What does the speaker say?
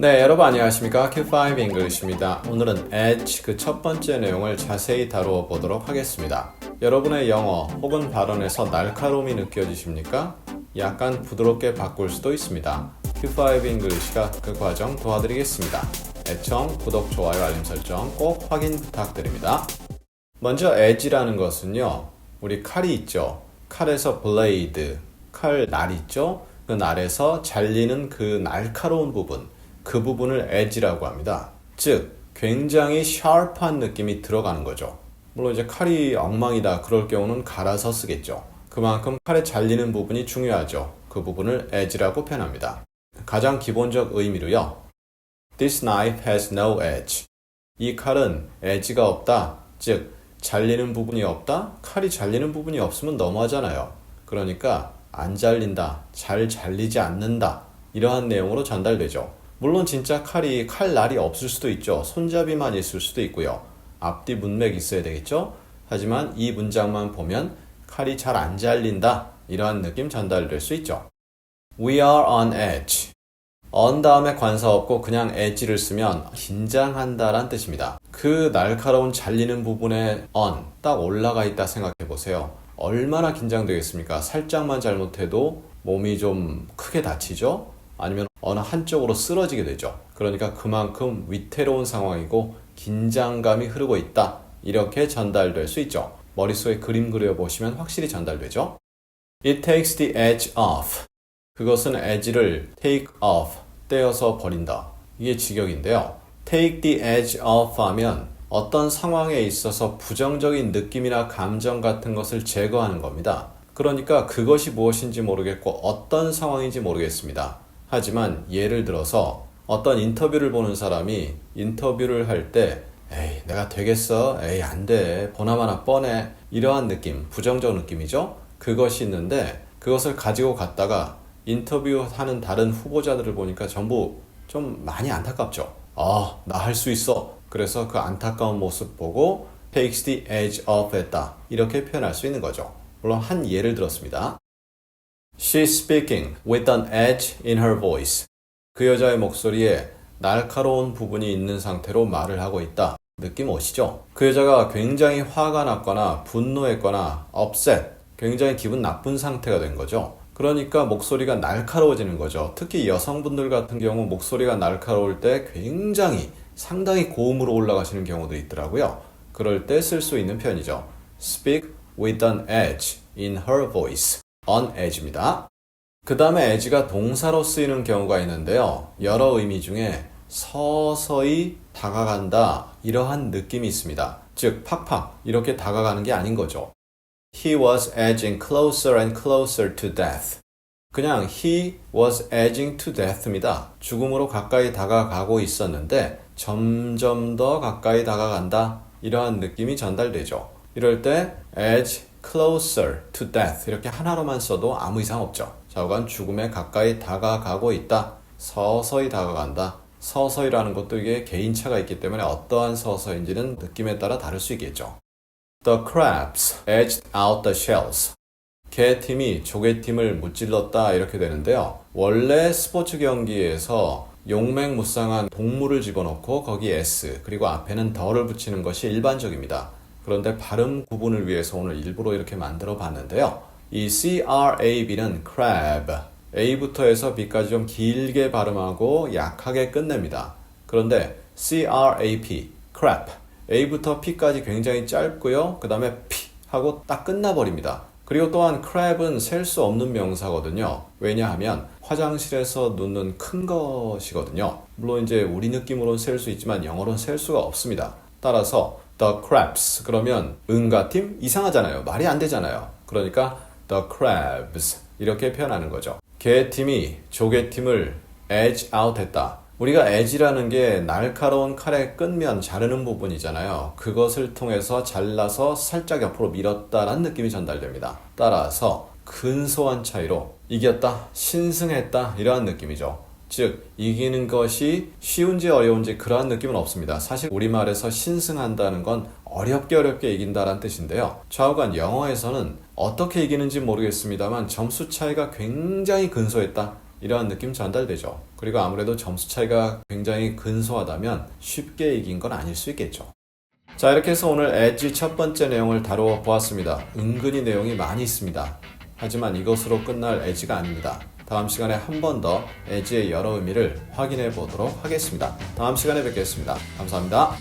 네, 여러분 안녕하십니까? Q5 English입니다. 오늘은 edge 그 첫 번째 내용을 자세히 다루어 보도록 하겠습니다. 여러분의 영어 혹은 발언에서 날카로움이 느껴지십니까? 약간 부드럽게 바꿀 수도 있습니다. Q5 English가 그 과정 도와드리겠습니다. 애청, 구독, 좋아요, 알림 설정 꼭 확인 부탁드립니다. 먼저 edge라는 것은요, 우리 칼이 있죠. 칼에서 blade, 칼 날 있죠. 그 날에서 잘리는 그 날카로운 부분, 그 부분을 edge라고 합니다. 즉, 굉장히 sharp한 느낌이 들어가는 거죠. 물론 이제 칼이 엉망이다 그럴 경우는 갈아서 쓰겠죠. 그만큼 칼에 잘리는 부분이 중요하죠. 그 부분을 edge라고 표현합니다. 가장 기본적 의미로요. This knife has no edge. 이 칼은 edge가 없다. 즉, 잘리는 부분이 없다? 칼이 잘리는 부분이 없으면 너무하잖아요. 그러니까 안 잘린다, 잘 잘리지 않는다. 이러한 내용으로 전달되죠. 물론 진짜 칼이 칼날이 없을 수도 있죠. 손잡이만 있을 수도 있고요. 앞뒤 문맥 있어야 되겠죠. 하지만 이 문장만 보면 칼이 잘 안 잘린다. 이러한 느낌 전달될 수 있죠. We are on edge. on 다음에 관사 없고 그냥 edge를 쓰면 긴장한다란 뜻입니다. 그 날카로운 잘리는 부분에 on 딱 올라가 있다 생각해 보세요. 얼마나 긴장되겠습니까? 살짝만 잘못해도 몸이 좀 크게 다치죠? 아니면 어느 한쪽으로 쓰러지게 되죠. 그러니까 그만큼 위태로운 상황이고 긴장감이 흐르고 있다. 이렇게 전달될 수 있죠. 머릿속에 그림 그려보시면 확실히 전달되죠. It takes the edge off. 그것은 edge를 take off, 떼어서 버린다. 이게 직역인데요. take the edge off 하면 어떤 상황에 있어서 부정적인 느낌이나 감정 같은 것을 제거하는 겁니다. 그러니까 그것이 무엇인지 모르겠고 어떤 상황인지 모르겠습니다. 하지만 예를 들어서 어떤 인터뷰를 보는 사람이 인터뷰를 할 때 에이 내가 되겠어? 에이 안 돼. 보나마나 뻔해. 이러한 느낌, 부정적 느낌이죠. 그것이 있는데 그것을 가지고 갔다가 인터뷰하는 다른 후보자들을 보니까 전부 좀 많이 안타깝죠. 나 할 수 있어. 그래서 그 안타까운 모습 보고 takes the edge off 했다. 이렇게 표현할 수 있는 거죠. 물론 한 예를 들었습니다. She's speaking with an edge in her voice. 그 여자의 목소리에 날카로운 부분이 있는 상태로 말을 하고 있다. 느낌 오시죠? 그 여자가 굉장히 화가 났거나 분노했거나 upset, 굉장히 기분 나쁜 상태가 된 거죠. 그러니까 목소리가 날카로워지는 거죠. 특히 여성분들 같은 경우 목소리가 날카로울 때 굉장히 상당히 고음으로 올라가시는 경우도 있더라고요. 그럴 때 쓸 수 있는 표현이죠. Speak with an edge in her voice. on edge입니다. 그 다음에 edge가 동사로 쓰이는 경우가 있는데요. 여러 의미 중에 서서히 다가간다 이러한 느낌이 있습니다. 즉 팍팍 이렇게 다가가는 게 아닌 거죠. He was edging closer and closer to death. 그냥 he was edging to death입니다. 죽음으로 가까이 다가가고 있었는데 점점 더 가까이 다가간다 이러한 느낌이 전달되죠. 이럴 때 edge closer to death 이렇게 하나로만 써도 아무 이상 없죠. 좌우간 죽음에 가까이 다가가고 있다. 서서히 다가간다. 서서히라는 것도 이게 개인차가 있기 때문에 어떠한 서서인지는 느낌에 따라 다를 수 있겠죠. The crabs edged out the shells. 개팀이 조개팀을 무찔렀다 이렇게 되는데요. 원래 스포츠 경기에서 용맹무쌍한 동물을 집어넣고 거기에 S 그리고 앞에는 더를 붙이는 것이 일반적입니다. 그런데 발음 구분을 위해서 오늘 일부러 이렇게 만들어 봤는데요. 이 CRAB는 crab, A부터 해서 B까지 좀 길게 발음하고 약하게 끝냅니다. 그런데 CRAP, crap, A부터 P까지 굉장히 짧고요. 그 다음에 P 하고 딱 끝나버립니다. 그리고 또한 crab은 셀 수 없는 명사거든요. 왜냐하면 화장실에서 놓는 큰 것이거든요. 물론 이제 우리 느낌으로는 셀 수 있지만 영어로는 셀 수가 없습니다. 따라서 The crabs 그러면 응가 팀 이상하잖아요. 말이 안 되잖아요. 그러니까 the crabs 이렇게 표현하는 거죠. 개팀이 조개팀을 edge out 했다. 우리가 edge라는 게 날카로운 칼의 끝면 자르는 부분이잖아요. 그것을 통해서 잘라서 살짝 옆으로 밀었다라는 느낌이 전달됩니다. 따라서 근소한 차이로 이겼다, 신승했다 이러한 느낌이죠. 즉 이기는 것이 쉬운지 어려운지 그러한 느낌은 없습니다. 사실 우리말에서 신승한다는 건 어렵게 이긴다는 뜻인데요. 좌우간 영어에서는 어떻게 이기는지 모르겠습니다만 점수 차이가 굉장히 근소했다 이러한 느낌 전달되죠. 그리고 아무래도 점수 차이가 굉장히 근소하다면 쉽게 이긴 건 아닐 수 있겠죠. 자, 이렇게 해서 오늘 엣지 첫 번째 내용을 다루어 보았습니다. 은근히 내용이 많이 있습니다. 하지만 이것으로 끝날 엣지가 아닙니다. 다음 시간에 한 번 더 엣지의 여러 의미를 확인해 보도록 하겠습니다. 다음 시간에 뵙겠습니다. 감사합니다.